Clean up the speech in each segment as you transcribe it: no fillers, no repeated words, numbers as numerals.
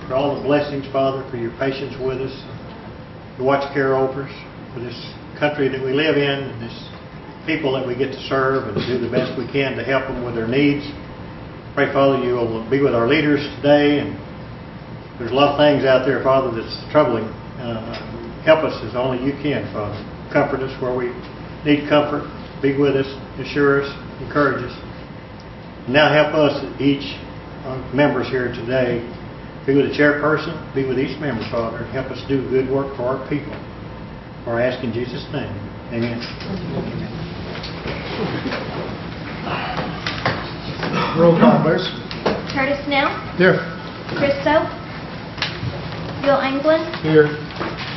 for all the blessings, Father, for your patience with us, to watch care over us, for this country that we live in, and this people that we get to serve, and do the best we can to help them with their needs. Pray, Father, you will be with our leaders today, and there's a lot of things out there, Father, that's troubling. Help us as only you can, Father. Comfort us where we need comfort. Be with us, assure us, encourage us. Now help us, each members here today, be with the chairperson, be with each member, Father, and help us do good work for our people. For I ask in Jesus' name. Amen. Roll call, please. Curtis Snell, Here. Chris Soap, Bill Anglin, Here.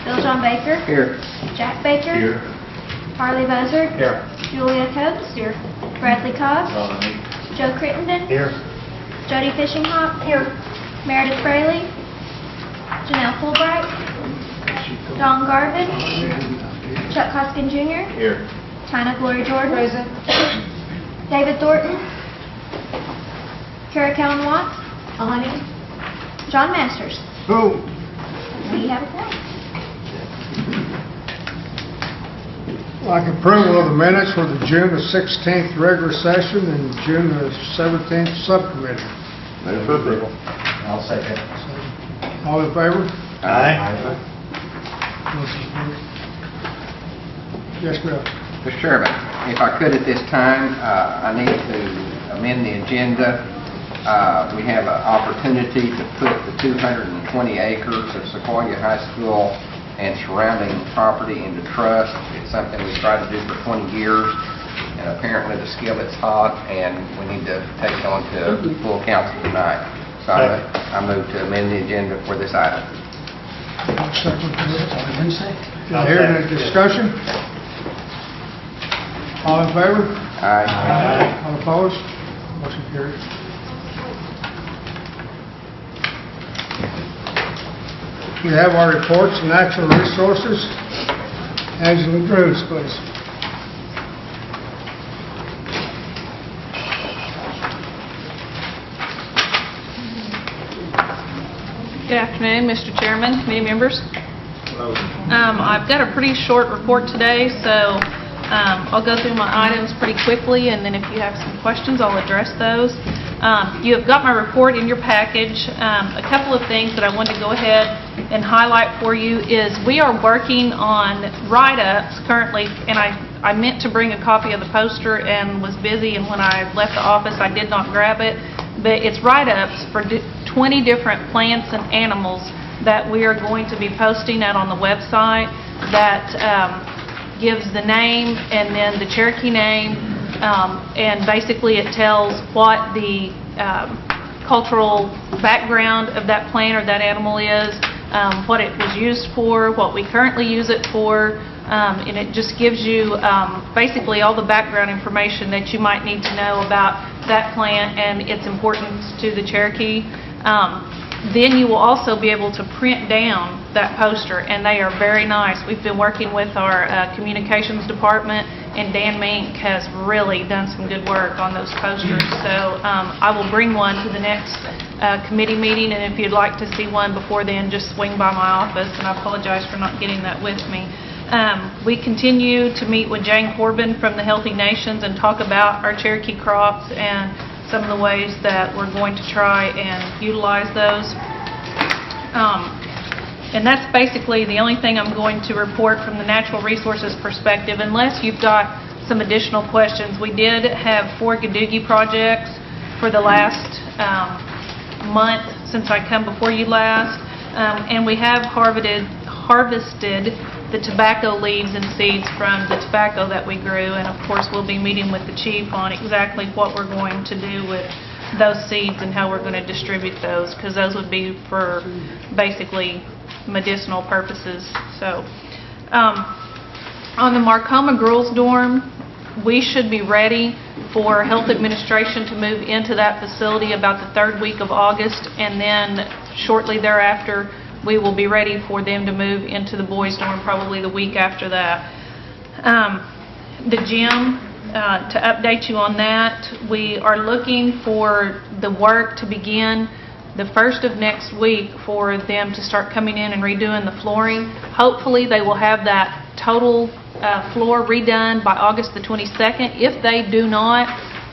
Bill John Baker, Here. Jack Baker, Here. Harley Buzzard, Here. Julia Coates, Bradley Cobb, Joe Crittenden, Here. Jody Fishinghawk, Meredith Fraley, Janelle Fulbright, Don Garvin, Chuck Hoskin Jr., Here. Tina Glory Jordan, David Thornton, Kara Kellen Watts, John Masters. Who? We have a quorum. Like approval of the minutes for the June the 16th regular session and June the 17th subcommittee. Move for approval. I'll second. All in favor? Aye. Motion approved. Yes, Bill. Mr. Chairman, if I could at this time, I need to amend the agenda. We have an opportunity to put the 220 acres of Sequoia High School and surrounding property into trust. It's something we've tried to do for 20 years, and apparently the skillet's hot, and we need to take it on to full council tonight. So I move to amend the agenda for this item. Second. Here in the discussion? All in favor? Aye. All opposed? Motion carries. We have our reports and natural resources. Angela Drews, please. Good afternoon, Mr. Chairman, committee members. I've got a pretty short report today, so I'll go through my items pretty quickly, and then if you have some questions, I'll address those. You have got my report in your package. A couple of things that I wanted to go ahead and highlight for you is we are working on write-ups currently, and I meant to bring a copy of the poster and was busy, and when I left the office I did not grab it, but it's write-ups for 20 different plants and animals that we are going to be posting out on the website that gives the name and then the Cherokee name, and basically it tells what the cultural background of that plant or that animal is, what it was used for, what we currently use it for, and it just gives you basically all the background information that you might need to know about that plant and its importance to the Cherokee. Then you will also be able to print down that poster, and they are very nice. We've been working with our communications department, and Dan Mink has really done some good work on those posters. So I will bring one to the next committee meeting, and if you'd like to see one before then, just swing by my office, and I apologize for not getting that with me. We continue to meet with Jane Corbin from the Healthy Nations and talk about our Cherokee crops and some of the ways that we're going to try and utilize those. And that's basically the only thing I'm going to report from the natural resources perspective, unless you've got some additional questions. We did have 4 Gadoogie projects for the last month since I come before you last, and we have harvested the tobacco leaves and seeds from the tobacco that we grew, and of course we'll be meeting with the chief on exactly what we're going to do with those seeds and how we're going to distribute those, because those would be for basically medicinal purposes. So on the Marcoma Girls Dorm, we should be ready for health administration to move into that facility about the 3rd week of August, and then shortly thereafter we will be ready for them to move into the boys' dorm probably the week after that. The gym, to update you on that, we are looking for the work to begin the first of next week for them to start coming in and redoing the flooring. Hopefully, they will have that total floor redone by August the 22nd. If they do not,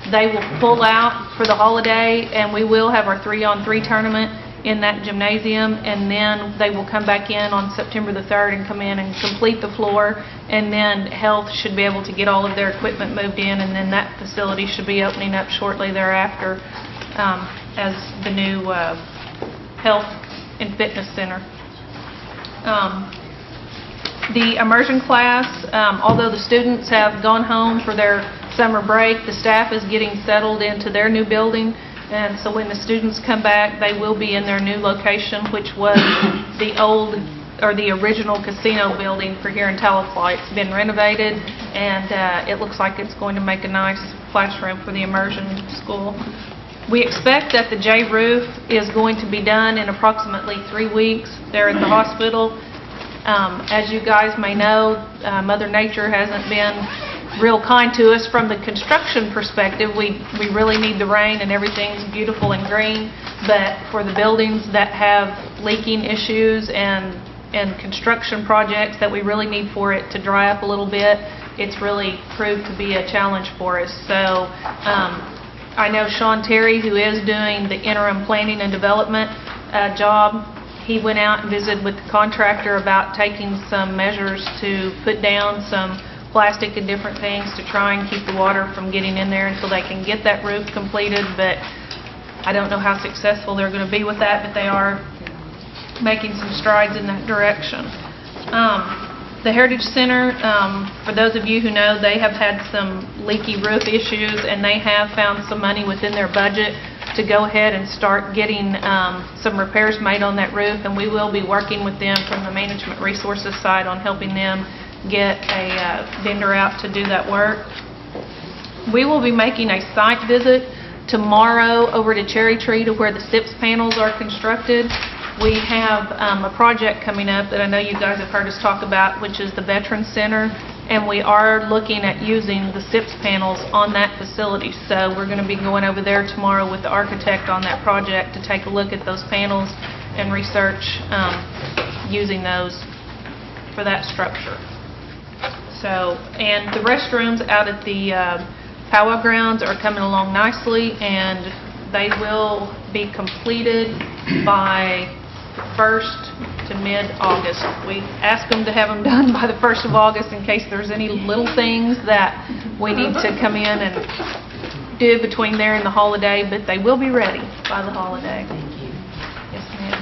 they will pull out for the holiday, and we will have our 3-on-3 tournament in that gymnasium, and then they will come back in on September the 3rd and come in and complete the floor, and then health should be able to get all of their equipment moved in, and then that facility should be opening up shortly thereafter as the new health and fitness center. The immersion class, although the students have gone home for their summer break, the staff is getting settled into their new building, and so when the students come back, they will be in their new location, which was the old, or the original casino building for here in Tahlequah. It's been renovated, and it looks like it's going to make a nice classroom for the immersion school. We expect that the J roof is going to be done in approximately 3 weeks there at the hospital. As you guys may know, Mother Nature hasn't been real kind to us from the construction perspective. We really need the rain and everything's beautiful and green, but for the buildings that have leaking issues and construction projects that we really need for it to dry up a little bit, it's really proved to be a challenge for us. So I know Sean Terry, who is doing the interim planning and development job, he went out and visited with the contractor about taking some measures to put down some plastic and different things to try and keep the water from getting in there until they can get that roof completed. But I don't know how successful they're going to be with that, but they are making some strides in that direction. The Heritage Center, for those of you who know, they have had some leaky roof issues, and they have found some money within their budget to go ahead and start getting some repairs made on that roof, and we will be working with them from the management resources side on helping them get a vendor out to do that work. We will be making a site visit tomorrow over to Cherokee to where the SIPS panels are constructed. We have a project coming up that I know you guys have heard us talk about, which is the Veterans Center, and we are looking at using the SIPS panels on that facility. So we're going to be going over there tomorrow with the architect on that project to take a look at those panels and research using those for that structure. So, and the restrooms out at the powwow grounds are coming along nicely, and they will be completed by 1st to mid-August. We asked them to have them done by the 1st of August in case there's any little things that we need to come in and do between there and the holiday, but they will be ready by the holiday. Thank you. Yes, ma'am.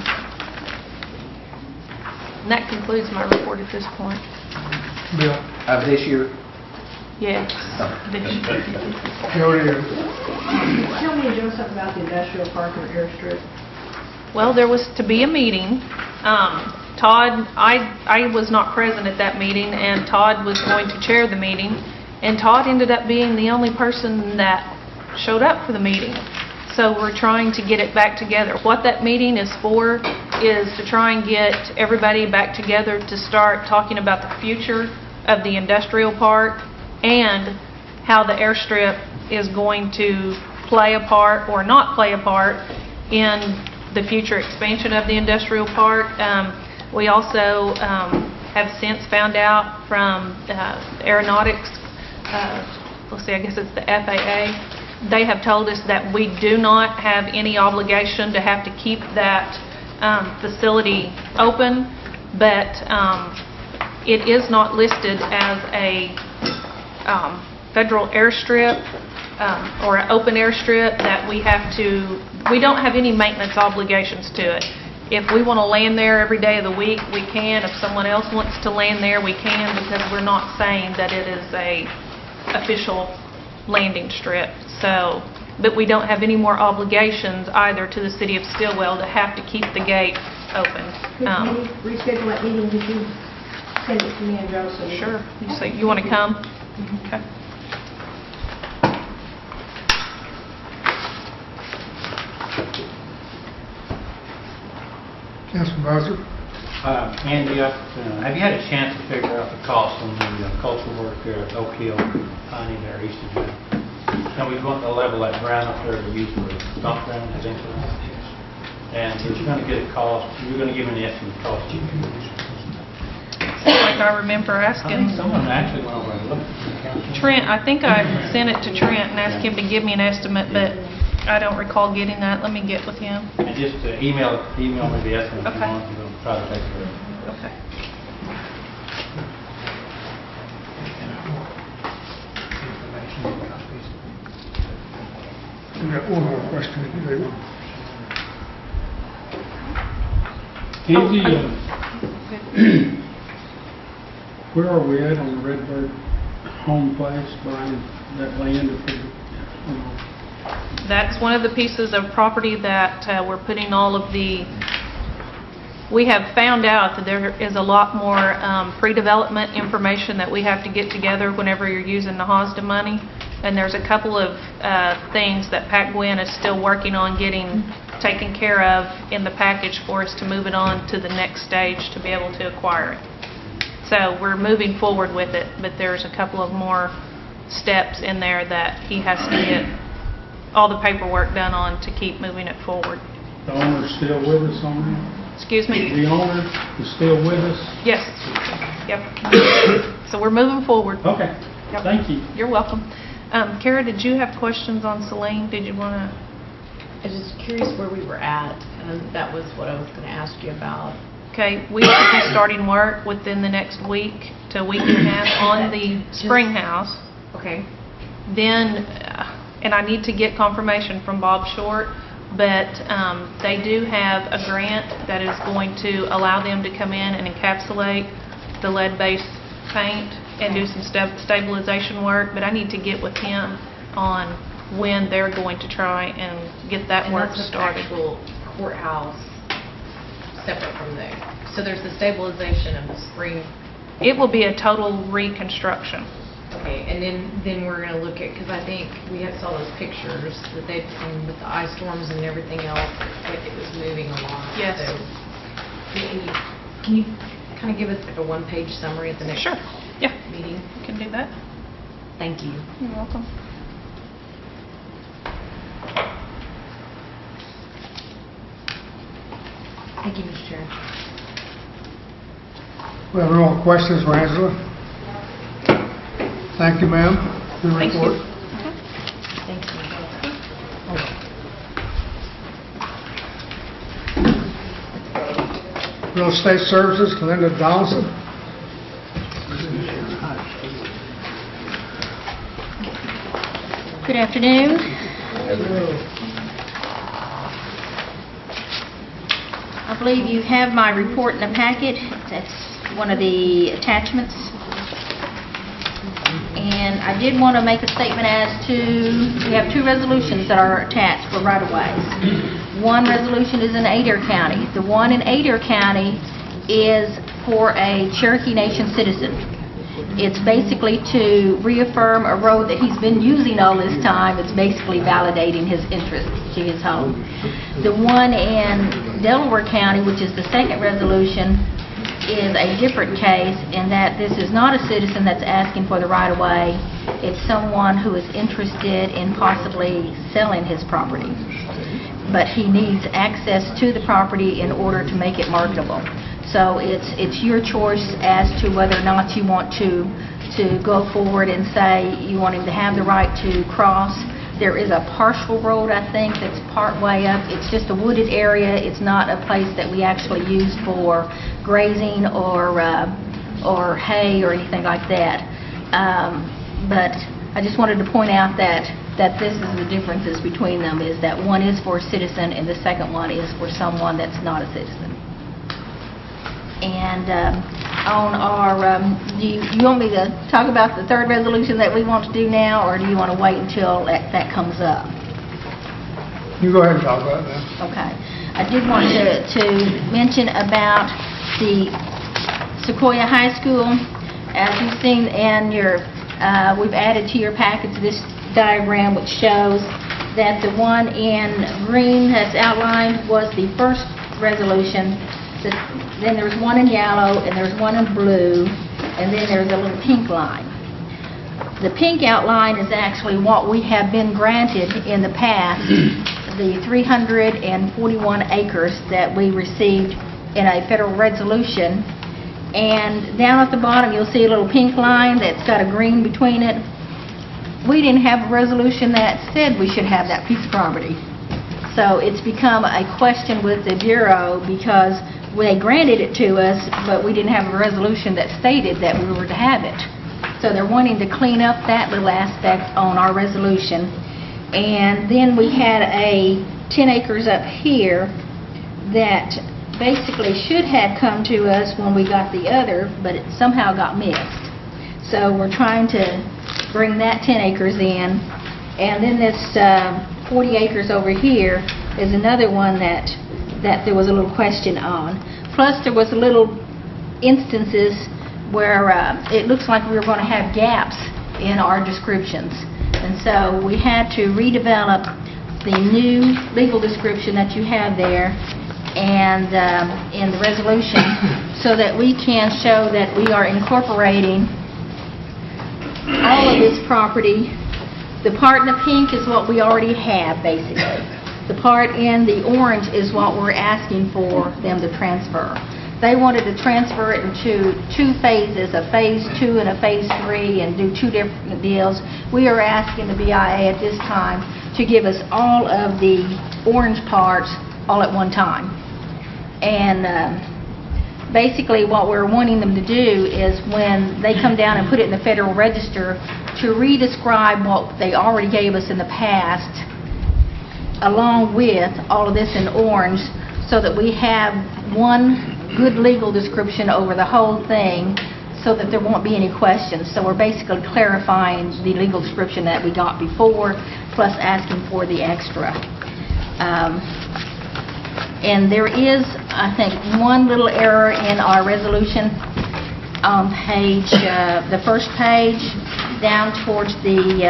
And that concludes my report at this point. Bill? Of this year? Yes. This year. Jody? Tell me, Joe, something about the industrial park or airstrip. Well, there was to be a meeting. Todd, I was not present at that meeting, and Todd was going to chair the meeting, and Todd ended up being the only person that showed up for the meeting. So we're trying to get it back together. What that meeting is for is to try and get everybody back together to start talking about the future of the industrial park and how the airstrip is going to play a part or not play a part in the future expansion of the industrial park. We also have since found out from aeronautics, let's see, I guess it's the FAA, they have told us that we do not have any obligation to have to keep that facility open, but it is not listed as a federal airstrip or an open airstrip that we don't have any maintenance obligations to it. If we want to land there every day of the week, we can. If someone else wants to land there, we can, because we're not saying that it is a official landing strip. So, but we don't have any more obligations either to the city of Stillwell to have to keep the gate open. Could you reschedule that meeting? Did you send it to me and Joe? So Sure. You say you want to come? Okay. Councilman Bowser? Andy, have you had a chance to figure out the cost on the cultural work there at Oak Hill, Piney there, east of Jackson? And we want to level that ground up there to use for dump ground eventually. and he's going to get a cost, you're going to give him an estimate cost. Like I remember I asking think someone actually went over and looked at the council. Trent, I think I sent it to Trent and asked him to give me an estimate, but I don't recall getting that. Let me get with him. And just email me the estimate if you Okay. want, and we'll try to take care of it. Okay. We got one more question. Kenzie, where are we at on the Redbird home place, buying that land? That's one of the pieces of property that we're putting all of the, we have found out that there is a lot more pre-development information that we have to get together whenever you're using the HOSDA money. And there's a couple of things that Pat Gwynn is still working on getting taken care of in the package for us to move it on to the next stage to be able to acquire it. So we're moving forward with it, but there's a couple of more steps in there that he has to get all the paperwork done on to keep moving it forward. The owner's still with us on that? Excuse me? The owner is still with us? Yes. Yep. So we're moving forward. Okay, Yep. thank you. You're welcome. Kara, did you have questions on Celine? Did you want to? I was just curious where we were at, and that was what I was going to ask you about. Okay, we should be starting work within the next week to a week and a half on the spring house. Okay. Then, and I need to get confirmation from Bob Short, but they do have a grant that is going to allow them to come in and encapsulate the lead-based paint and do some stabilization work, but I need to get with him on when they're going to try and get that work started. And that's the actual courthouse separate from there. So there's the stabilization of the spring. It will be a total reconstruction. Okay, and then we're going to look at, because I think we saw those pictures that they'd seen with the ice storms and everything else, like it was moving a lot. Yes. So, can you kind of give us like a one-page summary at the next Sure. Yeah, meeting? you can do that. Thank you. You're welcome. Thank you, Mr. Chair. We have no more questions for Angela. Thank you, ma'am. Your Thank you. report. Thank you. Real Estate Services, Linda Donaldson. Good afternoon. I believe you have my report in the packet. That's one of the attachments. And I did want to make a statement as to, we have two resolutions that are attached for right-of-ways. One resolution is in Adair County. The one in Adair County is for a Cherokee Nation citizen. It's basically to reaffirm a road that he's been using all this time. It's basically validating his interest to his home. The one in Delaware County, which is the second resolution, is a different case in that this is not a citizen that's asking for the right-of-way. It's someone who is interested in possibly selling his property. But he needs access to the property in order to make it marketable. So it's your choice as to whether or not you want to go forward and say you want him to have the right to cross. There is a partial road, I think, that's part way up. It's just a wooded area. It's not a place that we actually use for grazing or hay or anything like that. But I just wanted to point out that this is the differences between them, is that one is for a citizen and the second one is for someone that's not a citizen. And on our, do you want me to talk about the third resolution that we want to do now, or do you want to wait until that comes up? You go ahead and talk about that. Okay. I did want to mention about the Sequoia High School. As you've seen in your, we've added to your package this diagram which shows that the one in green that's outlined was the first resolution. Then there's one in yellow, and there's one in blue, and then there's a little pink line. The pink outline is actually what we have been granted in the past the 341 acres that we received in a federal resolution. And down at the bottom, you'll see a little pink line that's got a green between it. We didn't have a resolution that said we should have that piece of property. So it's become a question with the Bureau because they granted it to us, but we didn't have a resolution that stated that we were to have it. So they're wanting to clean up that little aspect on our resolution. And then we had a 10 acres up here that basically should have come to us when we got the other, but it somehow got missed. So we're trying to bring that 10 acres in. And then this 40 acres over here is another one that there was a little question on. Plus there was a little instances where it looks like we were going to have gaps in our descriptions. And so we had to redevelop the new legal description that you have there and in the resolution so that we can show that we are incorporating all of this property. The part in the pink is what we already have, basically. The part in the orange is what we're asking for them to transfer. They wanted to transfer it into 2 phases, a phase 2 and a phase 3, and do 2 different deals. We are asking the BIA at this time to give us all of the orange parts all at one time. And basically what we're wanting them to do is when they come down and put it in the Federal Register, to re-describe what they already gave us in the past, along with all of this in orange, so that we have one good legal description over the whole thing so that there won't be any questions. So we're basically clarifying the legal description that we got before, plus asking for the extra. And there is, I think, one little error in our resolution on page, the first page, down towards the,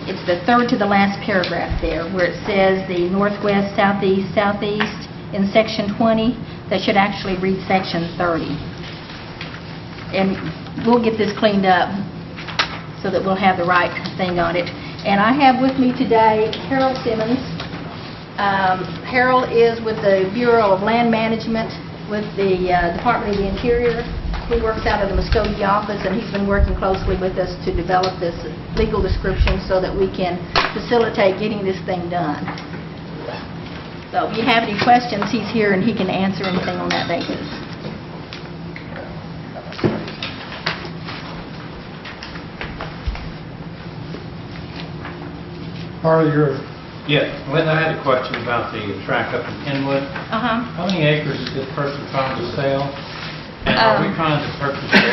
it's the third to the last paragraph there, where it says the northwest, southeast, southeast in section 20. That should actually read section 30. And we'll get this cleaned up so that we'll have the right thing on it. And I have with me today Harold Simmons. Harold is with the Bureau of Land Management with the Department of the Interior. He works out of the Muskogee office, and he's been working closely with us to develop this legal description so that we can facilitate getting this thing done. So if you have any questions, he's here and he can answer anything on that basis. Harley, you're... Yes, Linda, I had a question about the tract up in Kenwood. How many acres is this person trying to sell? And are we trying to purchase that?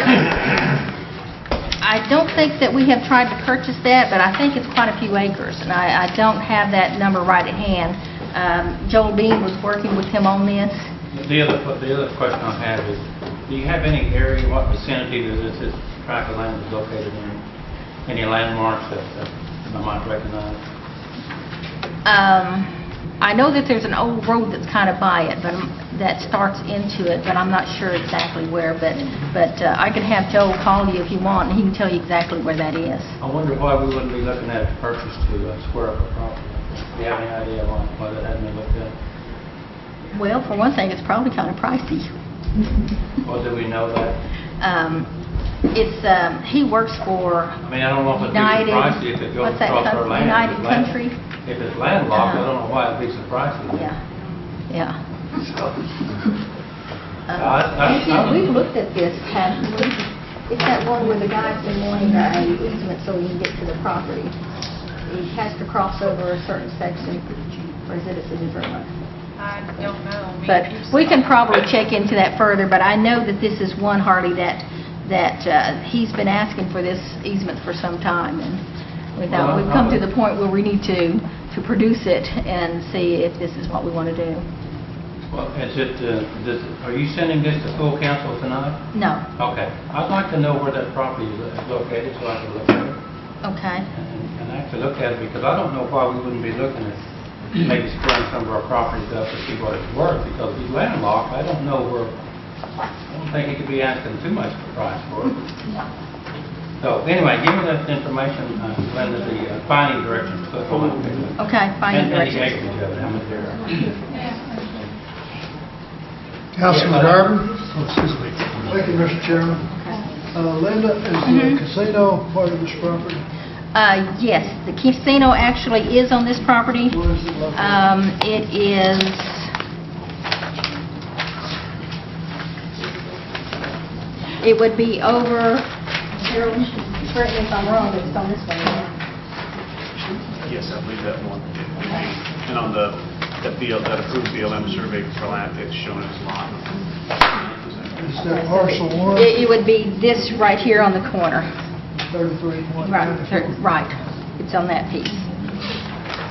I don't think that we have tried to purchase that, but I think it's quite a few acres, and I don't have that number right at hand. Joel Bean was working with him on this. The other question I have is, do you have any area, what vicinity that this tract of land is located in? Any landmarks that I might recognize? I know that there's an old road that's kind of by it, but that starts into it, but I'm not sure exactly where. But I can have Joel call you if you want, and he can tell you exactly where that is. I wonder why we wouldn't be looking at a purchase to square up a property. Do you have any idea why that hasn't been looked at? Well, for one thing, it's probably kind of pricey. Well, do we know that? He works for I mean, I don't know if it'd be United, pricey if it goes what's that across our company? land. United Country? If it's landlocked, I don't know why it'd be so pricey. Yeah. Actually, we've looked at this, haven't we? It's that one where the guy's been wanting an easement so he can get to the property. He has to cross over a certain section, or is it a different one? I don't know. But we can probably check into that further, but I know that this is one, Harley, that he's been asking for this easement for some time, and we've come to the point where we need to produce it and see if this is what we want to do. well, are you sending this to full council tonight? No. Okay. I'd like to know where that property is located so I can look at it. Okay. And actually look at it, because I don't know why we wouldn't be looking at maybe splitting some of our properties up to see what it's worth, because if he's landlocked, I don't know where, I don't think he could be asking too much for price for it. So anyway, give me that information, Linda, the finding directions, put on that page. Okay, finding And the directions. acreage of it, how much there are. Councilman Garvin? Oh, excuse me. Thank you, Mr. Chairman. Linda, is the casino part of this property? Yes, the casino actually is on this property. Where is it located? It is, it would be over, Carolyn, correct me if I'm wrong, but it's on this one. Yes, I believe that one. And on the that approved BLM survey for land, it's shown as lot. Is that parcel one, It would be this right here on the corner. 33.94? Right, it's on that piece.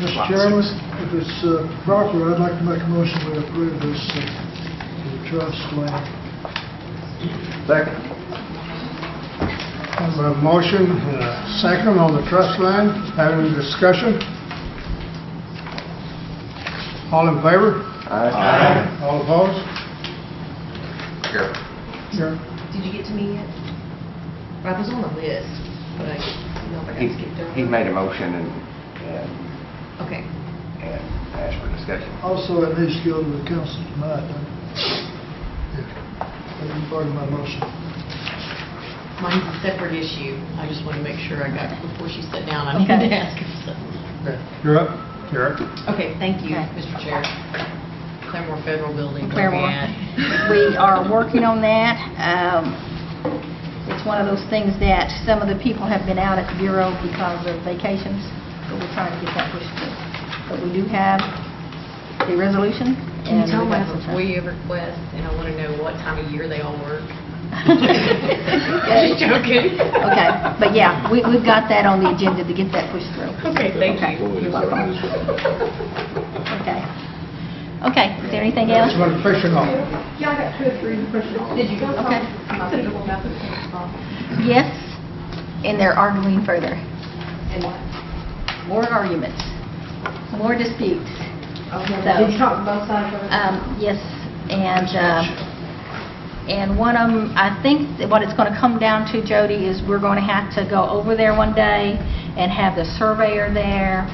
Mr. Chairman, if it's proper, I'd like to make a motion to approve this trust land. Second. I have a motion and a second on the trust land. Have any discussion? All in favor? Aye. All opposed? Here. Here. Did you get to me yet? I was on the list, but I don't know if I got skipped over. He made a motion and Okay. asked for discussion. Also, it needs to go to the council tonight, doesn't it? Yeah. That'd be part of my motion. Mine's a separate issue. I just want to make sure I got, before she sat down, I need Okay. to ask her something. Okay. You're up. You're up. Okay, thank you, Okay. Mr. Chair. Claremore Federal Building, where we Claremore. at? We are working on that. It's one of those things that some of the people have been out at the Bureau because of vacations, so we're trying to get that pushed through. But we do have a resolution. Can you and tell we've me got I have some a time. FOIA request, and I want to know what time of year they all work? Okay. Just joking. Okay, but yeah, we've got that on the agenda to get that pushed through. Okay, thank Okay, you. you're welcome. Okay. Okay, is there anything else? Councilman Fisher. Yeah, I got 2 or 3 questions. Did you go talk Okay. to my people about this problem? Yes, and they're arguing further. And what? More arguments, more disputes. Okay, So- did you talk to both sides of it? Yes, and one of them, I think that what it's going to come down to, Jody, is we're going to have to go over there one day and have the surveyor there,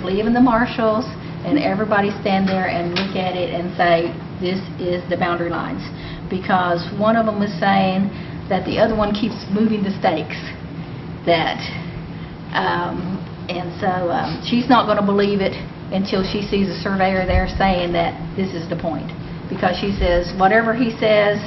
leaving the marshals, and everybody stand there and look at it and say, this is the boundary lines. Because one of them was saying that the other one keeps moving the stakes. And so she's not going to believe it until she sees a surveyor there saying that this is the point. Because she says, whatever he says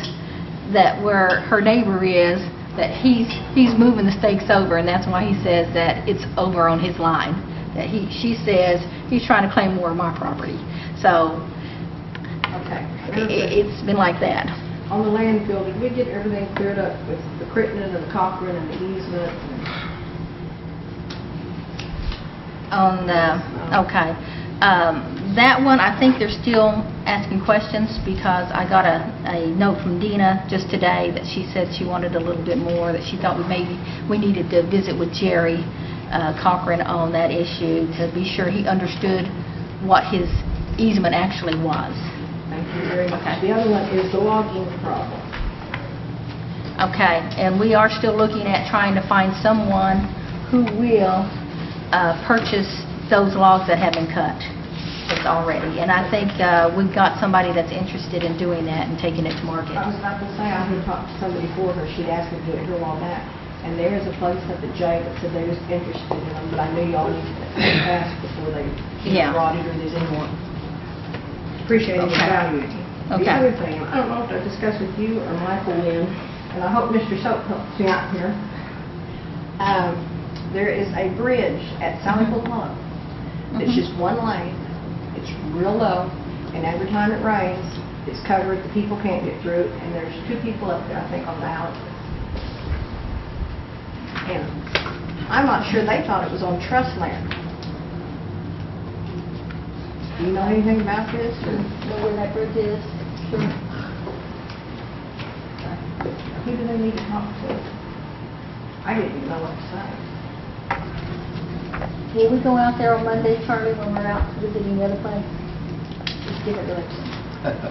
that where her neighbor is, that he's moving the stakes over, and that's why he says that it's over on his line. That she says he's trying to claim more of my property. So Okay. it's been like that. On the landfill, did we get everything cleared up with the Crittenden and the Cochran and the easement? Okay. That one, I think they're still asking questions because I got a note from Dina just today that she said she wanted a little bit more, that she thought we needed to visit with Jerry Cochran on that issue to be sure he understood what his easement actually was. Thank you very much. Okay. The other one is the logging problem. Okay, and we are still looking at trying to find someone who will purchase those logs that have been cut already. And I think we've got somebody that's interested in doing that and taking it to market. I was about to say, I had talked to somebody for her, she'd asked me to do it here a while back, and there is a place up at Jay that said they was interested in them, but I knew y'all needed to ask before they Yeah. brought it or there's any more. Appreciate it and Okay. value it. The Okay. other thing, I don't know if I discussed with you or Michael Lynn, and I hope Mr. Soap helps me out here. There is a bridge at Sallyville Pond. It's Mhm. just one lane. It's real low, and every time it rains, it's covered, the people can't get through, and there's 2 people up there, I think, on the alley. And I'm not sure they thought it was on trust land. Do you know anything about this, or Know where that bridge is? who do they need to talk to? I didn't even know what to say. Will we go out there on Monday, Charlie, when we're out visiting the other place? Just give it direction.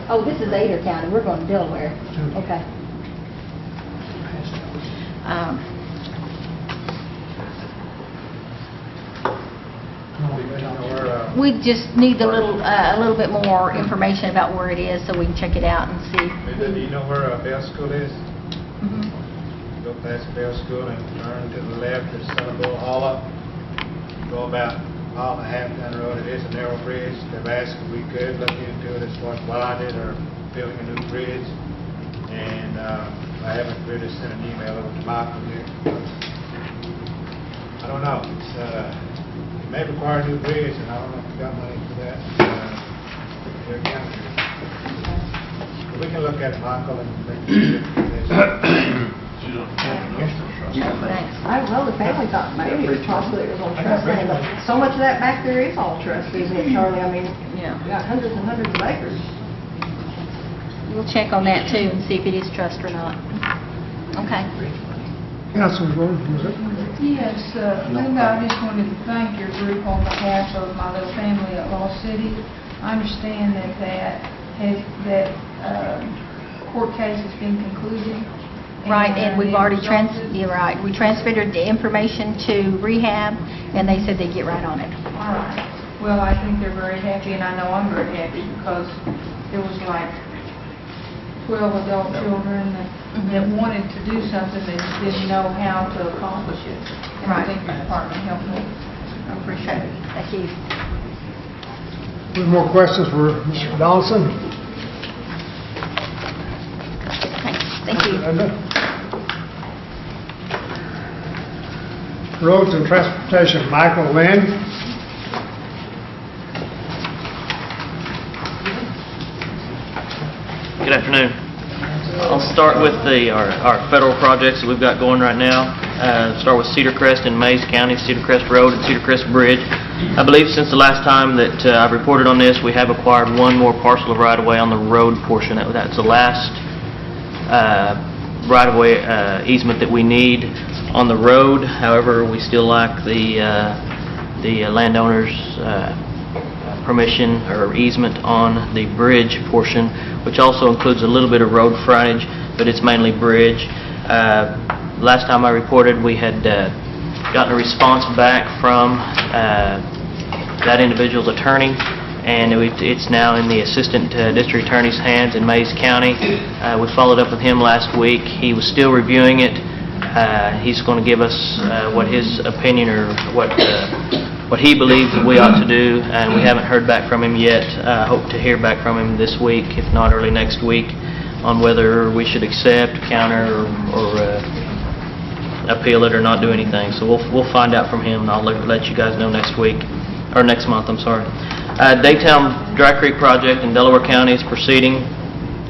Oh, this is Adair County, we're going to Delaware. Okay. We just need a little bit more information about where it is so we can check it out and see. Do you know where Bell School is? Mhm. Go past Bell School and turn to the left, it's Sunnyville Hollow. Go about a mile and a half down the road, it is a narrow bridge. They've asked if we could look into it as far as widening or building a new bridge. And I haven't really sent an email over to Michael yet. I don't know, it may require a new bridge, and I don't know if we got money for that. They're counting. But we can look at it, Michael, and make Thanks. Well, the family thought maybe it was possible it was on trust land, but so much of that back there is all trust, isn't it, Charlie? I mean, Yeah. we got hundreds and hundreds of acres. We'll check on that too and see if it is trust or not. Okay. Councilman Gordon, was it? Yes, Linda, I just wanted to thank your group on behalf of my little family at Lost City. I understand that court case has been concluded. Right, and we've already resulted. you're right. We transferred the information to rehab, and they said they'd get right on it. All right. Well, I think they're very happy, and I know I'm very happy because there was like 12 adult children that wanted to do something and didn't know how to accomplish it. And I Right. think the department helped me. I appreciate it. Thank you. Any more questions for Mr. Donaldson? Thank you. Linda? Roads and Transportation, Michael Lynn. Good afternoon. I'll start with our federal projects that we've got going right now. Start with Cedar Crest in Mays County, Cedar Crest Road and Cedar Crest Bridge. I believe since the last time that I've reported on this, we have acquired one more parcel of right-of-way on the road portion. That's the last right-of-way easement that we need on the road. However, we still lack the landowner's permission or easement on the bridge portion, which also includes a little bit of road frontage, but it's mainly bridge. Last time I reported, we had gotten a response back from that individual's attorney, and it's now in the assistant district attorney's hands in Mays County. We followed up with him last week. He was still reviewing it. He's going to give us what his opinion or what he believes that we ought to do, and we haven't heard back from him yet. Hope to hear back from him this week, if not early next week, on whether we should accept, counter, or appeal it or not do anything. So we'll find out from him, and I'll let you guys know next week, or next month, I'm sorry. Daytown Dry Creek project in Delaware County is proceeding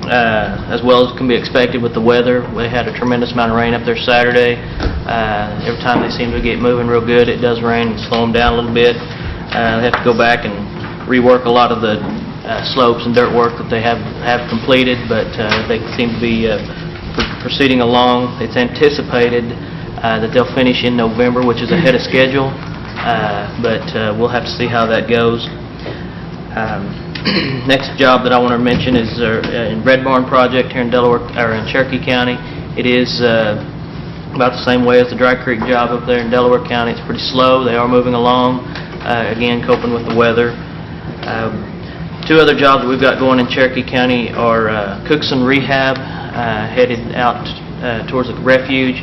as well as can be expected with the weather. We had a tremendous amount of rain up there Saturday. Every time they seem to get moving real good, it does rain and slow them down a little bit. They have to go back and rework a lot of the slopes and dirt work that they have completed, but they seem to be proceeding along. It's anticipated that they'll finish in November, which is ahead of schedule, but we'll have to see how that goes. Next job that I want to mention is in Red Barn project here in Delaware, or in Cherokee County. It is about the same way as the Dry Creek job up there in Delaware County. It's pretty slow. They are moving along, again coping with the weather. Two other jobs that we've got going in Cherokee County are Cookson Rehab, headed out towards the refuge,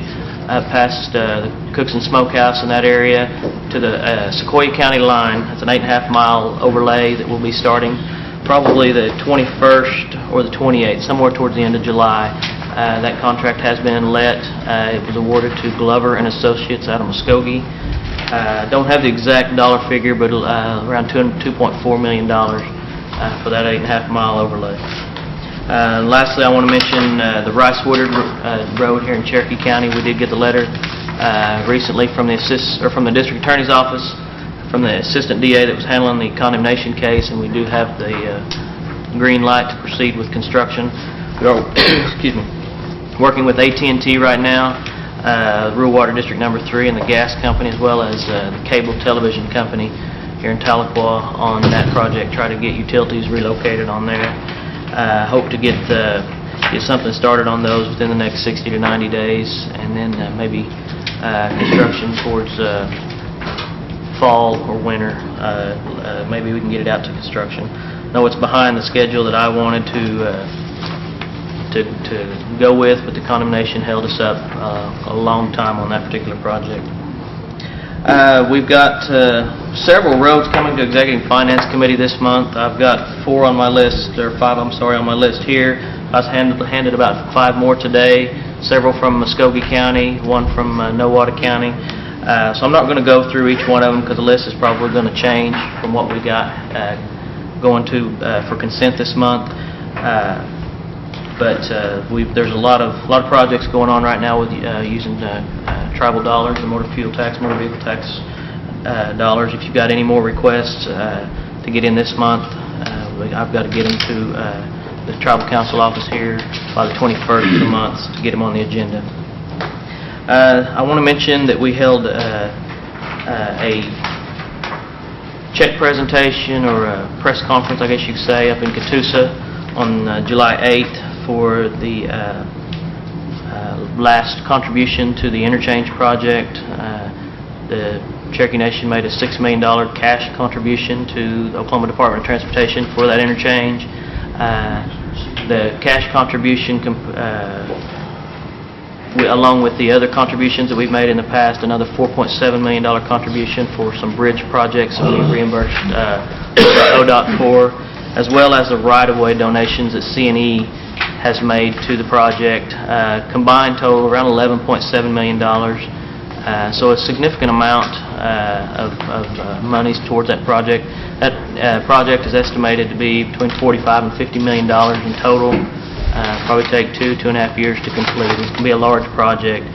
past the Cookson Smokehouse in that area to the Sequoia County line. It's an 8.5-mile overlay that will be starting probably the 21st or the 28th, somewhere towards the end of July. That contract has been let. It was awarded to Glover and Associates out of Muskogee. Don't have the exact dollar figure, but around $2.4 million for that 8.5-mile overlay. Lastly, I want to mention the Rice Woodard Road here in Cherokee County. We did get the letter recently from the district attorney's office, from the assistant DA that was handling the condemnation case, and we do have the green light to proceed with construction. We are excuse me, working with AT&T right now, Rural Water District Number 3, and the gas company, as well as the cable television company here in Tahlequah on that project. Try to get utilities relocated on there. Hope to get something started on those within the next 60 to 90 days, and then maybe construction towards fall or winter. Maybe we can get it out to construction. No, it's behind the schedule that I wanted to go with, but the condemnation held us up a long time on that particular project. We've got several roads coming to Executive Finance Committee this month. I've got 4 on my list, or 5, I'm sorry, on my list here. I was handed about 5 more today, several from Muskogee County, 1 from Nowata County. So I'm not going to go through each one of them because the list is probably going to change from what we got going to for consent this month. But there's a lot of projects going on right now with using tribal dollars, the motor fuel tax, motor vehicle tax dollars. If you've got any more requests to get in this month, I've got to get them to the Tribal Council office here by the 21st of the month to get them on the agenda. I want to mention that we held a check presentation or a press conference, I guess you could say, up in Catoosa on July 8th for the last contribution to the interchange project. The Cherokee Nation made a $6 million cash contribution to the Oklahoma Department of Transportation for that interchange. The cash contribution, along with the other contributions that we've made in the past, another $4.7 million contribution for some bridge projects that we reimbursed ODOT for, as well as the right-of-way donations that C&E has made to the project. Combined total around $11.7 million. So a significant amount of monies towards that project. That project is estimated to be between $45 and $50 million in total. Probably take 2.5 years to complete. It's going to be a large project.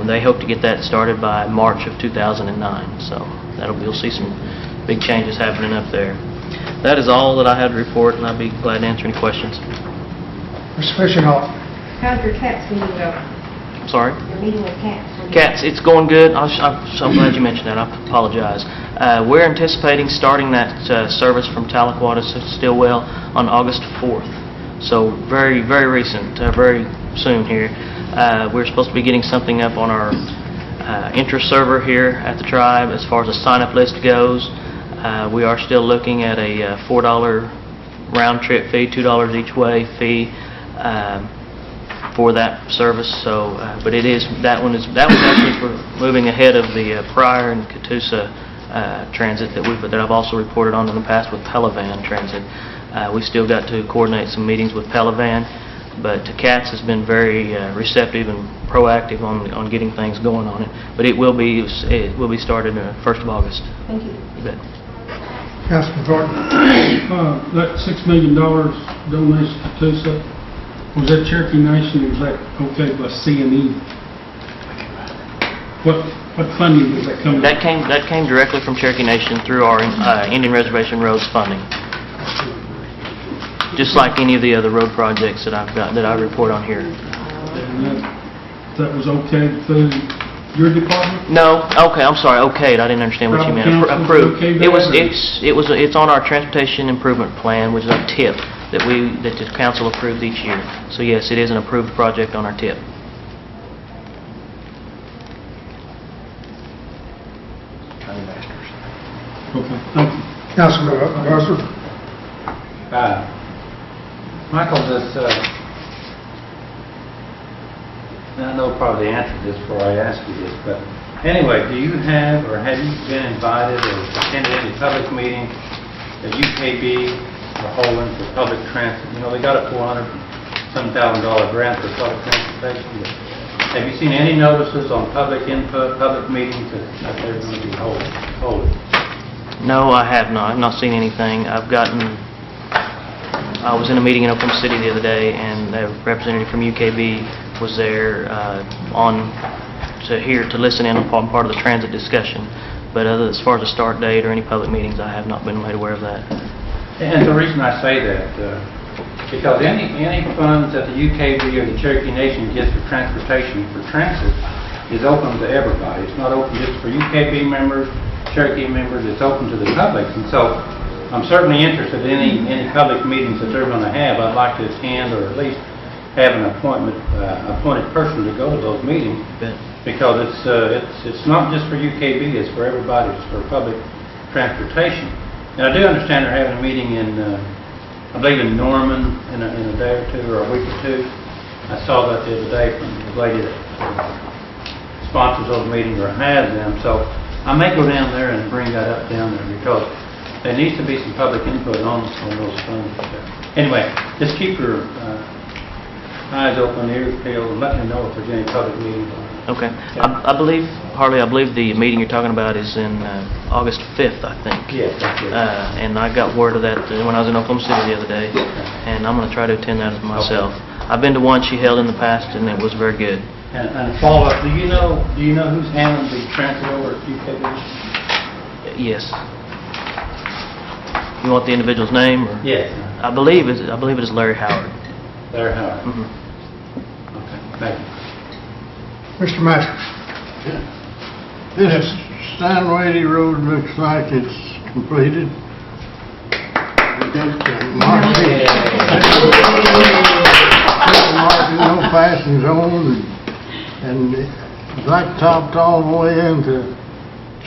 They hope to get that started by March of 2009. So you'll see some big changes happening up there. That is all that I had to report, and I'd be glad to answer any questions. Mr. Fishinall. How's your cats meeting go? Sorry? Your meeting with cats? Cats, it's going good. I'm so glad you mentioned that. I apologize. We're anticipating starting that service from Tahlequah to Stillwell on August 4th. So very, very recent, very soon here. We're supposed to be getting something up on our interest server here at the tribe as far as the sign-up list goes. We are still looking at a $4 round-trip fee, $2 each way fee for that service. So, but that one's actually moving ahead of the Pryor and Catoosa transit that I've also reported on in the past with Pelivan transit. We still got to coordinate some meetings with Pelivan, but CATS has been very receptive and proactive on getting things going on it. But it will be started 1st of August. Thank you. You bet. Councilman Gordon. That $6 million donation to Tusa, was that Cherokee Nation, was that okay by C&E? What funding does that come? That came directly from Cherokee Nation through our Indian Reservation Roads funding. Just like any of the other road projects that I report on here. And that was okay through your department? No, okay, I'm sorry, okayed. I didn't understand what you meant. Approved. It's on our transportation improvement plan, which is our TIP that the council approved each year. So yes, it is an approved project on our TIP. Okay, thank you. Councilman Buster. Michael, I know probably the answer to this before I ask you this, but anyway, do you have or have you been invited or attended any public meeting that UKB are holding for public transit? You know, they got a $400,000 grant for public transportation. Have you seen any notices on public input, public meetings that they're going to be holding? No, I have not. I've not seen anything. I was in a meeting in Oklahoma City the other day, and a representative from UKB was there to listen in on part of the transit discussion. But as far as a start date or any public meetings, I have not been made aware of that. And the reason I say that, because any funds that the UKB or the Cherokee Nation gets for transportation for transit is open to everybody. It's not open just for UKB members, Cherokee members. It's open to the public. And so I'm certainly interested in any public meetings that they're going to have. I'd like to attend or at least have an appointed person to go to those meetings, because it's not just for UKB, it's for everybody, it's for public transportation. And I do understand they're having a meeting in, I believe in Norman in a day or two, or a week or two. I saw that the other day from the lady that sponsors those meetings or has them, so I may go down there and bring that up down there, because there needs to be some public input on those funds. Anyway, just keep your eyes open, ears peeled, and let me know if there's any public meetings on it. Okay. I believe, Harley, I believe the meeting you're talking about is in August 5th, I think. Yes, that's it. And I got word of that when I was in Oklahoma City the other day, and I'm going to try to attend that myself. I've been to one she held in the past, and it was very good. And a follow-up, do you know who's handling the transfer over at UKB? Yes. You want the individual's name? Or? Yes. I believe it is Larry Howard. Larry Howard. Mm-hmm. Okay, thank you. Mr. Masters? This Stanley Road looks like it's completed. No passing zone, and blacktopped all the way into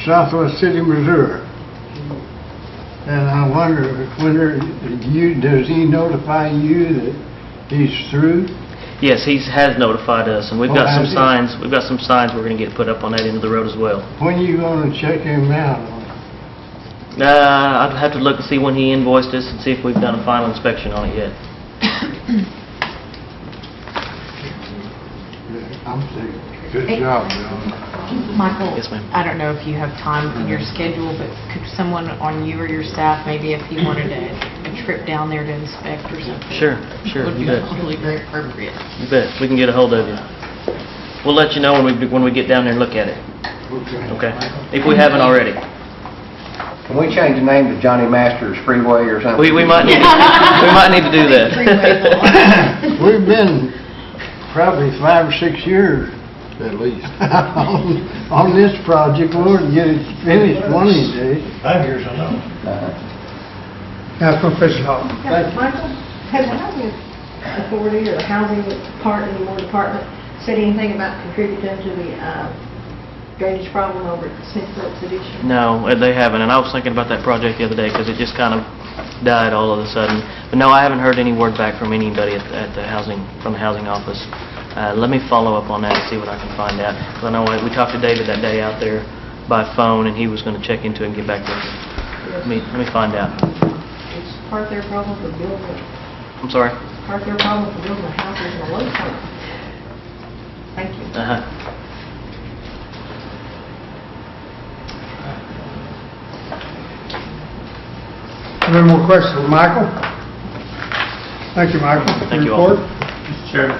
Southwest City, Missouri. And I wonder, does he notify you that he's through? Yes, he has notified us, and we've got some has he? signs. We've got some signs we're going to get put up on that end of the road as well. When are you going to check him out? I'd have to look and see when he invoiced us and see if we've done a final inspection on it yet. I'm saying, good job, John. Michael, Yes, ma'am. I don't know if you have time in your schedule, but could someone on you or your staff, maybe if you wanted a trip down there to inspect or something? Sure, Would you be bet. really very appropriate. You bet. We can get a hold of you. We'll let you know when we get down there and look at it. Okay? If we haven't already. Can we change the name to Johnny Masters Freeway or something? We might need to do that. We've been probably 5 or 6 years, at least, on this project. We'll get it finished one of these days. 5 years, I know. Councilman Fisher-Hall. Michael, has the housing authority or the housing department, more department, said anything about contributing to the drainage problem over at Smith Phillips Addition? No, they haven't. And I was thinking about that project the other day because it just kind of died all of a sudden. But no, I haven't heard any word back from anybody at the housing office. Let me follow up on that and see what I can find out. 'Cause I know we talked to David that day out there by phone, and he was going to check into it and get back to us. Let me find out. It's part of their problem for building, I'm sorry? part of their problem for building houses in a low point. Thank you. Uh-huh. Any more questions for Michael? Thank you, Michael. Thank you all. Report? Mr. Chairman,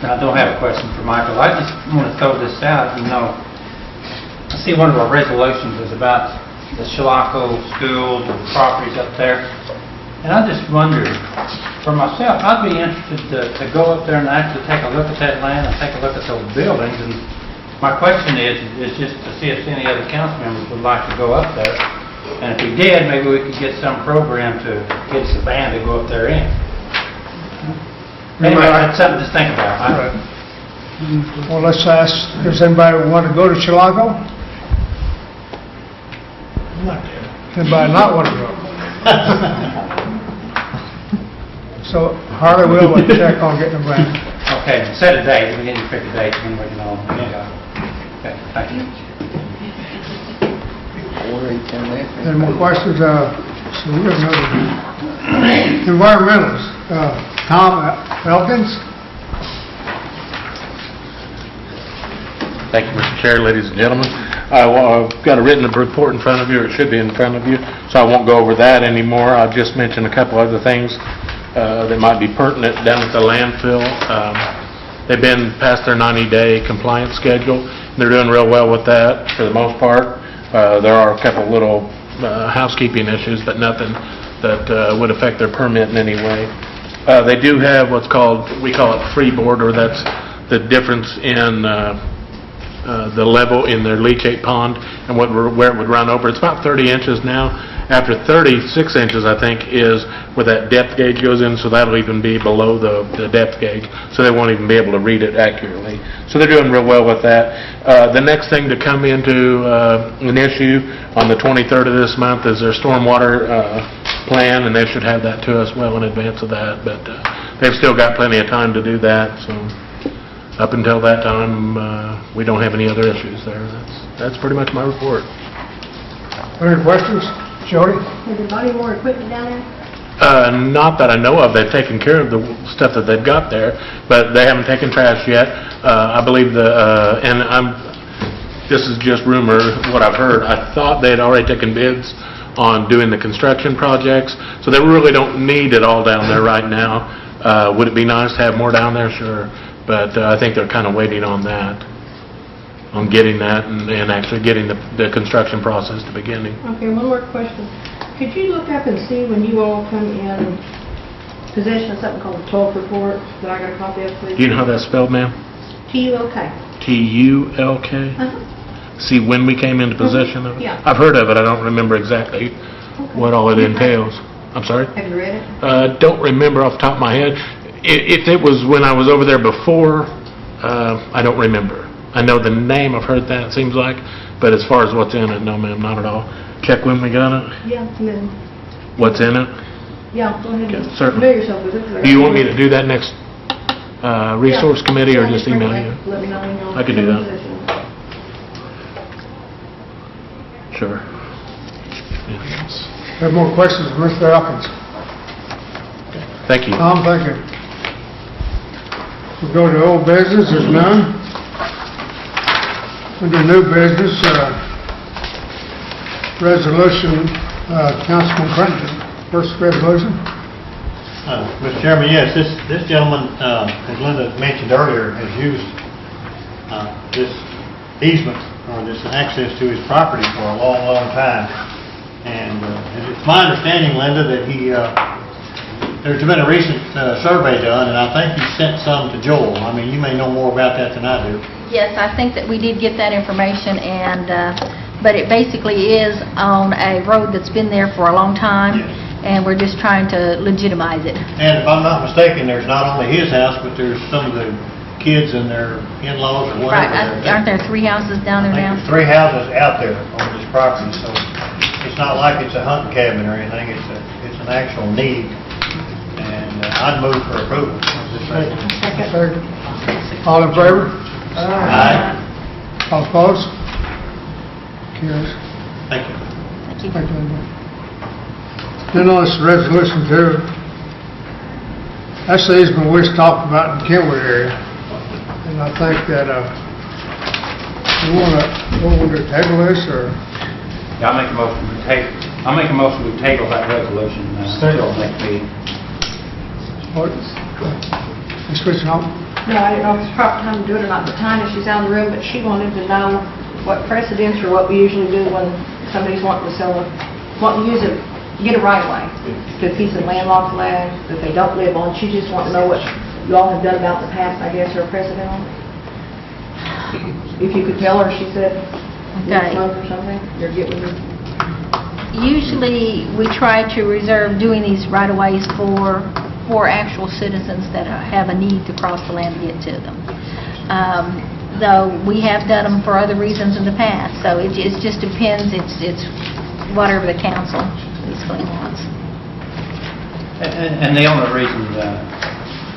I don't have a question for Michael. I just want to throw this out. I see one of our resolutions is about the Chilocco schools and properties up there. And I just wondered, for myself, I'd be interested to go up there and actually take a look at that land and take a look at those buildings. And my question is just to see if any other council members would like to go up there. And if we did, maybe we could get some program to get us a van to go up there in. Anyway, that's something to think about. Right. Well, let's ask, does anybody want to go to Chilocco? Anybody not want to go? So Harley will check on getting a van. Okay, set a date. We need to pick a date when we can all, okay, thank you. Any more questions? So we have another environmentalist, Tom Elkins. Thank you, Mr. Chair, ladies and gentlemen. I've got a written report in front of you, or it should be in front of you, so I won't go over that anymore. I'll just mention a couple other things that might be pertinent down at the landfill. They've been past their 90-day compliance schedule. They're doing real well with that for the most part. There are a couple little housekeeping issues, but nothing that would affect their permit in any way. They do have what's called, we call it freeboard, or that's the difference in the level in their leachate pond and where it would run over. It's about 30 inches now, After 36 inches, I think, is where that depth gauge goes in, so that'll even be below the depth gauge, so they won't even be able to read it accurately. So they're doing real well with that. The next thing to come into an issue on the 23rd of this month is their stormwater plan, and they should have that to us well in advance of that, but they've still got plenty of time to do that, so up until that time, we don't have any other issues there. That's pretty much my report. Any questions? Jody? Has there bought any more equipment down there? Not that I know of. They've taken care of the stuff that they've got there, but they haven't taken trash yet. I believe this is just rumor, what I've heard. I thought they had already taken bids on doing the construction projects, so they really don't need it all down there right now. Would it be nice to have more down there? Sure. But I think they're kind of waiting on that, on getting that and actually getting the construction process to beginning. Okay, one more question. Could you look up and see when you all come in possession of something called a TULK report that I got a copy of, please? Do you know how that's spelled, ma'am? TULK. TULK? See when we came into possession of it? Yeah. I've heard of it. I don't remember exactly what all it entails. I'm sorry? Have you read it? Don't remember off the top of my head. If it was when I was over there before, I don't remember. I know the name, I've heard that, it seems like, but as far as what's in it, no ma'am, not at all. Check when we got it. Yeah, and then, What's in it? yeah, go ahead and Okay, certainly. familiar yourself with it. Do you want me to do that next resource committee or Yeah, just email you? Let me know when you're I can do in that. position. Sure. Yes. Have more questions, Mr. Elkins? Thank you. Tom, thank you. We'll go to old business, there's none. Under new business, resolution, Councilman Clinton, first resolution. Mr. Chairman, yes, this gentleman, as Linda mentioned earlier, has used this easement or this access to his property for a long, long time. And it's my understanding, Linda, that there's been a recent survey done, and I think he sent some to Joel. I mean, you may know more about that than I do. Yes, I think that we did get that information, and but it basically is on a road that's been there for a long time, Yes. and we're just trying to legitimize it. And if I'm not mistaken, there's not only his house, but there's some of the kids and their in-laws or Right, whatever. aren't there 3 houses down I there think now? there's 3 houses out there on this property, so it's not like it's a hunting cabin or anything. It's an actual need, and I'd move for approval of this resolution. Second. All in favor? Aye. All opposed? Carries. Thank you. Thank you. Thank you very much. Then on this resolution too, that's the easement we talked about in the Kenwood area. And I think that, we want to table this or? Yeah, I'll make a motion to table that resolution until next meeting. What? You switching off? No, I didn't know if it's proper time to do it or not, but Tanya, she's out of the room, but she wanted to know what precedents or what we usually do when somebody's wanting to sell get a right of way to a piece of landlocked land that they don't live on. She just wanted to know what you all have done about in the past, I guess, or a precedent on it. If you could tell her, she said, next month or something, or get with her. Usually, we try to reserve doing these right-of-ways for actual citizens that have a need to cross the land to get to them. Though we have done them for other reasons in the past, so it just depends. It's whatever the council basically wants. And the only reason,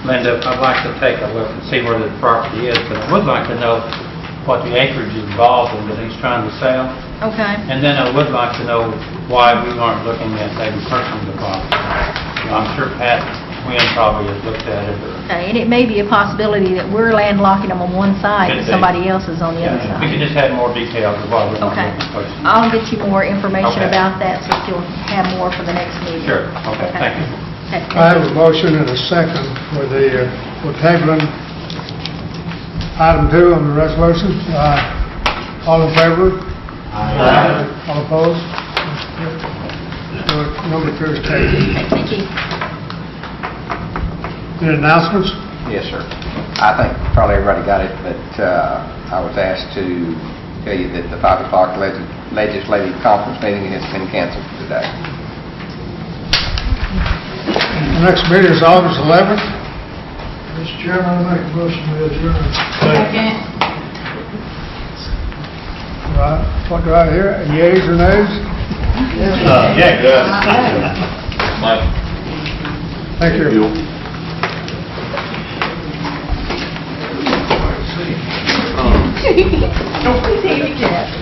Linda, I'd like to take a look and see where the property is, but I would like to know what the acreage is involved in that he's trying to sell. Okay. And then I would like to know why we aren't looking at maybe purchasing the property. I'm sure Pat Wynn probably has looked at it. Okay, and it may be a possibility that we're landlocking them on one side and Could be. somebody else is on the other If we side. could just have more details of why we're not Okay. looking at purchasing. I'll get you more information Okay. about that so that you'll have more for the next meeting. Sure, okay, thank you. Okay. I have a motion and a second for for tabling item 2 on the resolution. All in favor? Aye. All opposed? So number 2 is tabled. Okay, thank you. Any announcements? Yes, sir. I think probably everybody got it, but I was asked to tell you that the 5 o'clock legislative conference meeting has been canceled for today. The next meeting is August 11th. Mr. Chairman, I make a motion to adjourn. Right, what do I hear? Yeas or nays? Thank you. Don't be handicap.